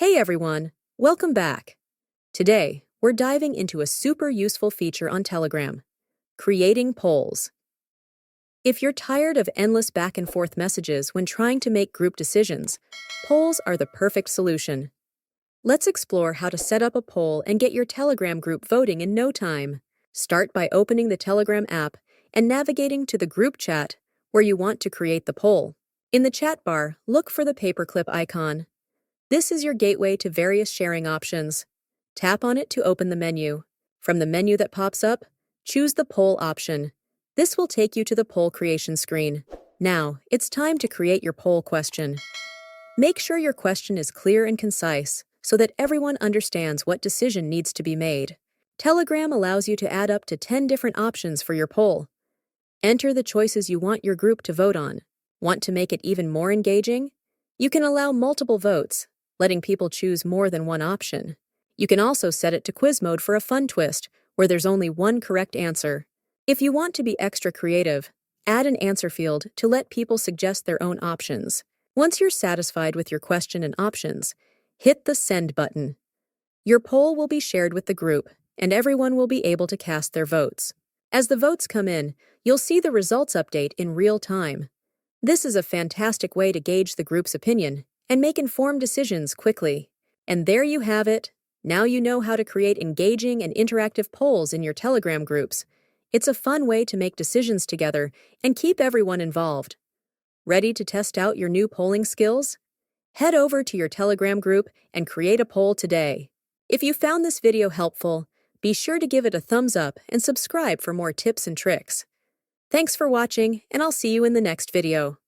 Hey everyone, welcome back. Today, we're diving into a super useful feature on Telegram, creating polls. If you're tired of endless back and forth messages when trying to make group decisions, polls are the perfect solution. Let's explore how to set up a poll and get your Telegram group voting in no time. Start by opening the Telegram app and navigating to the group chat where you want to create the poll. In the chat bar, look for the paperclip icon. This is your gateway to various sharing options. Tap on it to open the menu. From the menu that pops up, choose the poll option. This will take you to the poll creation screen. Now, it's time to create your poll question. Make sure your question is clear and concise so that everyone understands what decision needs to be made. Telegram allows you to add up to 10 different options for your poll. Enter the choices you want your group to vote on. Want to make it even more engaging? You can allow multiple votes, letting people choose more than one option. You can also set it to quiz mode for a fun twist, where there's only one correct answer. If you want to be extra creative, add an answer field to let people suggest their own options. Once you're satisfied with your question and options, hit the Send button. Your poll will be shared with the group, and everyone will be able to cast their votes. As the votes come in, you'll see the results update in real time. This is a fantastic way to gauge the group's opinion and make informed decisions quickly. And there you have it. Now you know how to create engaging and interactive polls in your Telegram groups. It's a fun way to make decisions together and keep everyone involved. Ready to test out your new polling skills? Head over to your Telegram group and create a poll today. If you found this video helpful, be sure to give it a thumbs up and subscribe for more tips and tricks. Thanks for watching, and I'll see you in the next video.